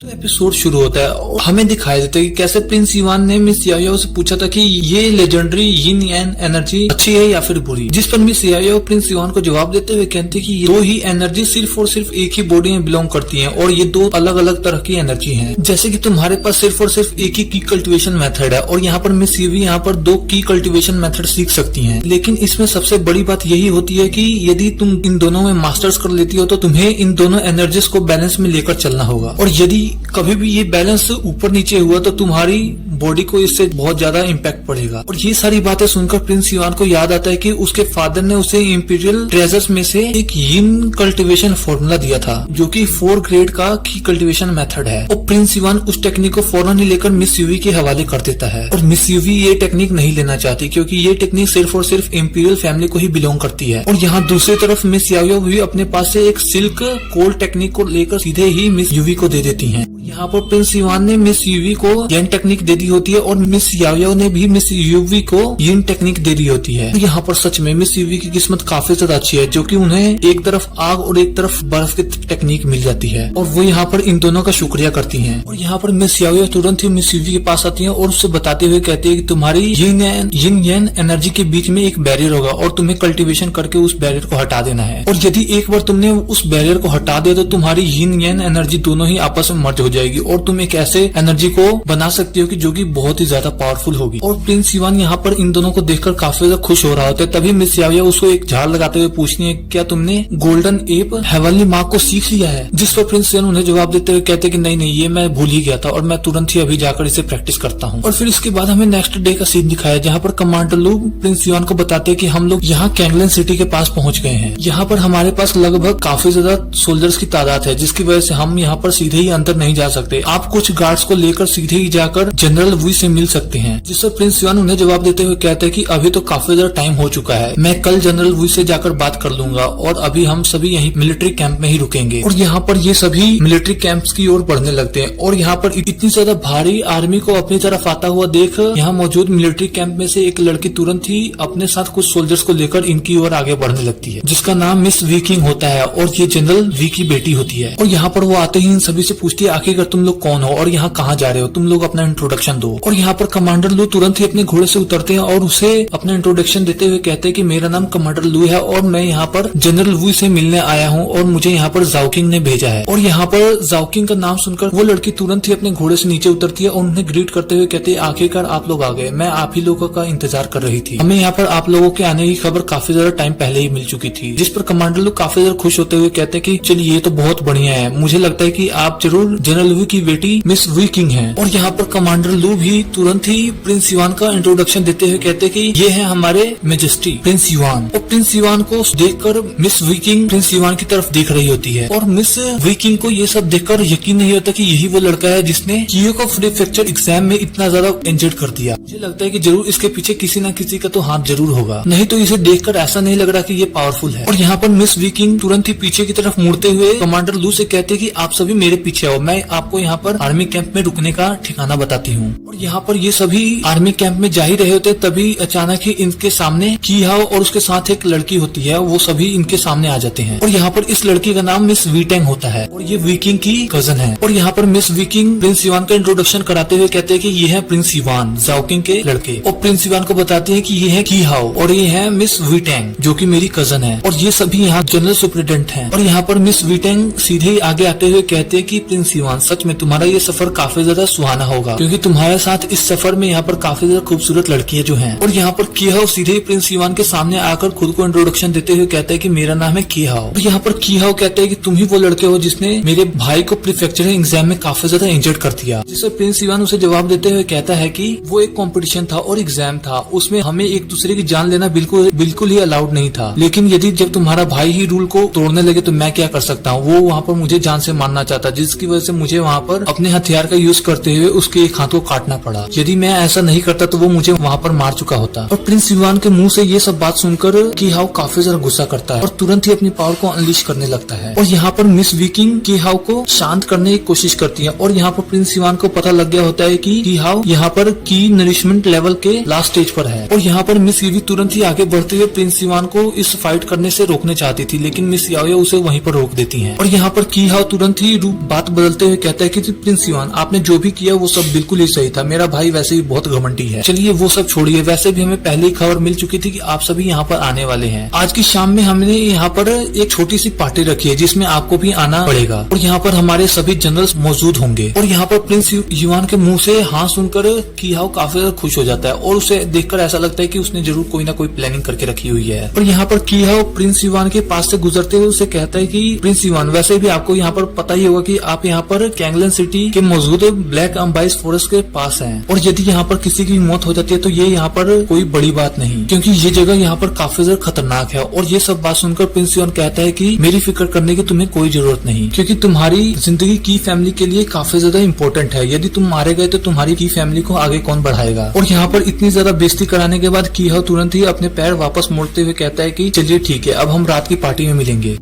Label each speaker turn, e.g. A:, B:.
A: तो एपिसोड शुरू होता है और हमें दिखाई देता है कि कैसे प्रिंस इवान ने मिस याओयाओ से पूछा था कि ये लेजेंडरी यिन यान एनर्जी अच्छी है या फिर बुरी, जिस पर मिस याओयाओ प्रिंस इवान को जवाब देते हुए कहते हैं कि ये दो ही एनर्जी सिर्फ और सिर्फ एक ही बॉडी में बिलोंग करती हैं और ये दो अलग अलग तरह की एनर्जी हैं। जैसे कि तुम्हारे पास सिर्फ और सिर्फ एक ही की कल्टिवेशन मेथड है और यहाँ पर मिस यूवी यहाँ पर दो की कल्टिवेशन मेथड सीख सकती है, लेकिन इसमें सबसे बड़ी बात यही होती है कि यदि तुम इन दोनों में मास्टर्स कर लेती हो तो तुम्हें इन दोनों एनर्जीज को बैलेंस में लेकर चलना होगा, और यदि कभी भी ये बैलेंस ऊपर नीचे हुआ तो तुम्हारी बॉडी को इससे बहुत ज्यादा इम्पैक्ट पड़ेगा। और ये सारी बातें सुनकर प्रिंस इवान को याद आता है कि उसके फादर ने उसे इंपीरियल ट्रेजर्स में से एक यिन कल्टीवेशन फॉर्मूला दिया था जो कि 4 ग्रेड का की कल्टीवेशन मेथड है, और प्रिंस इवान उस टेक्निक को फौरन ही लेकर मिस यूवी के हवाले कर देता है। और मिस यूवी ये टेक्निक नहीं लेना चाहती क्योंकि ये टेक्निक सिर्फ और सिर्फ इंपीरियल फैमिली को ही बिलोंग करती है। और यहाँ दूसरी तरफ मिस याओयाओ भी अपने पास से एक सिल्क कोल्ड टेक्निक को लेकर सीधे ही मिस यूवी को दे देती है। यहाँ पर प्रिंस इवान ने मिस यूवी को यिन टेक्निक दे दी होती है और मिस याओयाओ ने भी मिस यूवी को यिन टेक्निक दे दी होती है। यहाँ पर सच में मिस यूवी की किस्मत काफी ज्यादा अच्छी है जो कि उन्हें एक तरफ आग और एक तरफ बर्फ की टेक्निक मिल जाती है और वो यहाँ पर इन दोनों का शुक्रिया करती हैं। और यहाँ पर मिस याओयाओ तुरंत ही मिस यूवी के पास आती है और उससे बताते हुए कहती है कि तुम्हारी यिन यान एनर्जी के बीच में एक बैरियर होगा और तुम्हें कल्टीवेशन करके उस बैरियर को हटा देना है, और यदि एक बार तुमने उस बैरियर को हटा दिया तो तुम्हारी यिन यान एनर्जी दोनों ही आपस में मर्ज हो जाएगी और तुम एक ऐसे एनर्जी को बना सकती हो कि जो कि बहुत ही ज्यादा पावरफुल होगी। और प्रिंस इवान यहाँ पर इन दोनों को देखकर काफी ज्यादा खुश हो रहा होता है। तभी मिस याओयाओ उसको एक झाड़ लगाते हुए पूछती है क्या तुमने गोल्डन एप हेवनली मार्क को सीख लिया है, जिस पर प्रिंस इवान उन्हें जवाब देते हुए कहते कि नहीं ये मैं भूल ही गया था और मैं तुरंत ही अभी जाकर इसे प्रैक्टिस करता हूँ। और फिर इसके बाद हमें नेक्स्ट डे का सीन दिखाया जहाँ पर कमांडर लू प्रिंस इवान को बताते हैं कि हम लोग यहाँ कैंगलन सिटी के पास पहुंच गए हैं। यहाँ पर हमारे पास लगभग काफी ज्यादा सोल्जर्स की तादाद है जिसकी वजह से हम यहाँ पर सीधे ही अंदर नहीं जा सकते। आप कुछ गार्ड्स को लेकर सीधे ही जाकर जनरल वुई से मिल सकते हैं, जिस पर प्रिंस इवान उन्हें जवाब देते हुए कहते हैं कि अभी तो काफी ज्यादा टाइम हो चुका है, मैं कल जनरल वुई से जाकर बात कर लूंगा और अभी हम सभी यहीं मिलिट्री कैंप में ही रुकेंगे। और यहाँ पर ये सभी मिलिट्री कैंप्स की ओर बढ़ने लगते हैं और यहाँ पर इतनी ज्यादा भारी आर्मी को अपनी तरफ आता हुआ देख यहाँ मौजूद मिलिट्री कैंप में से एक लड़की तुरंत ही अपने साथ कुछ सोल्जर्स को लेकर इनकी ओर आगे बढ़ने लगती है, जिसका नाम मिस वी किंग होता है और ये जनरल वी की बेटी होती है। और यहाँ पर वो आते ही इन सभी से पूछती है आखिरकार तुम लोग कौन हो और यहाँ कहाँ जा रहे हो, तुम लोग अपना इंट्रोडक्शन दो। और यहाँ पर कमांडर लू तुरंत ही अपने घोड़े से उतरते हैं और उसे अपना इंट्रोडक्शन देते हुए कहते हैं कि मेरा नाम कमांडर लू है और मैं यहाँ पर जनरल वुई से मिलने आया हूँ और मुझे यहाँ पर जाओकिंग ने भेजा है। और यहाँ पर जाओकिंग का नाम सुनकर वो लड़की तुरंत ही अपने घोड़े से नीचे उतरती है और उन्हें ग्रीट करते हुए कहती है आखिरकार आप लोग आ गए, मैं आप ही लोगों का इंतजार कर रही थी, हमें यहाँ पर आप लोगों के आने की खबर काफी ज्यादा टाइम पहले ही मिल चुकी थी। जिस पर कमांडर लोग काफी ज्यादा खुश होते हुए कहते हैं कि चलिए ये तो बहुत बढ़िया है, मुझे लगता है कि आप जरूर जनरल वुई की बेटी मिस वी किंग हैं। और यहाँ पर कमांडर लू भी तुरंत ही प्रिंस इवान का इंट्रोडक्शन देते हुए कहते हैं कि ये है हमारे मेजेस्टी प्रिंस इवान। और प्रिंस इवान को देखकर Miss Wei King prince Ivan की तरफ देख रही होती है और मिस वी किंग को ये सब देखकर यकीन नहीं होता कि यही वो लड़का है जिसने कीयोको प्रीफेक्चर एग्जाम में इतना ज्यादा इंजर्ड कर दिया। मुझे लगता है कि जरूर इसके पीछे किसी न किसी का तो हाथ जरूर होगा, नहीं तो इसे देखकर ऐसा नहीं लग रहा कि ये पावरफुल है। और यहाँ पर मिस वी किंग तुरंत ही पीछे की तरफ मुड़ते हुए कमांडर लू से कहते हैं कि आप सभी मेरे पीछे आओ, मैं आपको यहाँ पर आर्मी कैंप में रुकने का ठिकाना बताती हूँ। और यहाँ पर ये सभी आर्मी कैंप में जा ही रहे होते तभी अचानक ही इनके सामने की हाओ और उसके साथ एक लड़की होती है, वो सभी इनके सामने आ जाते हैं। और यहाँ पर इस लड़की का नाम मिस वी टेंग होता है और ये वी किंग की कजन है। और यहाँ पर Miss Wei King prince Ivan का इंट्रोडक्शन कराते हुए कहते हैं कि ये है प्रिंस इवान जाओकिंग के लड़के, और प्रिंस इवान को बताते हैं कि ये है की हाओ और ये है मिस वी टेंग जो कि मेरी कजन है और ये सभी यहाँ जनरल सुपरिटेंडेंट हैं। और यहाँ पर मिस वी टेंग सीधे ही आगे आते हुए कहते हैं कि प्रिंस इवान सच में तुम्हारा ये सफर काफी ज्यादा सुहाना होगा क्योंकि तुम्हारे साथ इस सफर में यहाँ पर काफी ज्यादा खूबसूरत लड़कियां जो हैं। और यहाँ पर की हाओ सीधे ही प्रिंस इवान के सामने आकर खुद को इंट्रोडक्शन देते हुए कहते हैं कि मेरा नाम है की हाओ। और यहाँ पर की हाओ कहते हैं कि तुम ही वो लड़के हो जिसने मेरे भाई को प्रीफेक्चर एग्जाम में काफी ज्यादा इंजर्ड कर दिया, जिससे प्रिंस इवान उसे जवाब देते हुए कहता है कि वो एक कंपटीशन था और एग्जाम था, उसमें हमें एक दूसरे की जान लेना बिल्कुल ही अलाउड नहीं था, लेकिन यदि जब तुम्हारा भाई ही रूल को तोड़ने लगे तो मैं क्या कर सकता हूँ। वो वहाँ पर मुझे जान से मारना चाहता जिसकी वजह से मुझे वहाँ पर अपने हथियार का यूज करते हुए उसके एक हाथ को काटना पड़ा, यदि मैं ऐसा नहीं करता तो वो मुझे वहाँ पर मार चुका होता। और प्रिंस इवान के मुंह से ये सब बात सुनकर की हाओ काफी ज्यादा गुस्सा करता है और तुरंत ही अपनी पावर को अनलीश करने लगता है। और यहाँ पर मिस वी किंग की हाओ को शांत करने की कोशिश करती है और यहाँ पर प्रिंस इवान को पता लग गया होता है कि की हाओ यहाँ पर की नरिशमेंट लेवल के लास्ट स्टेज पर है। और यहाँ पर मिस यूवी तुरंत ही आगे बढ़ते हुए प्रिंस इवान को इस फाइट करने से रोकने चाहती थी, लेकिन मिस याओयाओ उसे वहीं पर रोक देती हैं। और यहाँ पर की हाओ तुरंत ही बात बदलते हुए कहता है कि प्रिंस युआन आपने जो भी किया वो सब बिल्कुल ही सही था, मेरा भाई वैसे ही बहुत घमंडी है। चलिए वो सब छोड़िए, वैसे भी हमें पहले ही खबर मिल चुकी थी कि आप सभी यहाँ पर आने वाले हैं। आज की शाम में हमने यहाँ पर एक छोटी सी पार्टी रखी है जिसमें आपको भी आना पड़ेगा और यहाँ पर हमारे सभी जनरल्स मौजूद होंगे। और यहाँ पर प्रिंस युआन के मुंह से हाँ सुनकर की हाउ काफी ज्यादा खुश हो जाता है और उसे देखकर ऐसा लगता है कि उसने जरूर कोई ना कोई प्लानिंग करके रखी हुई है। और यहाँ पर की हाउ प्रिंस युआन के पास से गुजरते हुए उसे कहता है कि प्रिंस युआन वैसे भी आपको यहाँ पर पता ही होगा कि आप यहाँ पर कैंगलन सिटी के मौजूद ब्लैक अम्बाइस फॉरेस्ट के पास हैं और यदि यहाँ पर किसी की मौत हो जाती है तो ये यहाँ पर कोई बड़ी बात नहीं, क्योंकि ये जगह यहाँ पर काफी ज्यादा खतरनाक है। और ये सब बात सुनकर प्रिंस युआन कहता है कि मेरी फिक्र करने की तुम्हें कोई जरूरत नहीं, क्योंकि तुम्हारी जिंदगी की फैमिली के लिए काफी ज्यादा इम्पोर्टेंट है। यदि तुम मारे गए तो तुम्हारी की फैमिली को आगे कौन बढ़ाएगा। और यहाँ पर इतनी ज्यादा बेइज्जती कराने के बाद की हाउ तुरंत ही अपने पैर वापस मोड़ते हुए कहता है कि चलिए ठीक है, अब हम रात की पार्टी में मिलेंगे।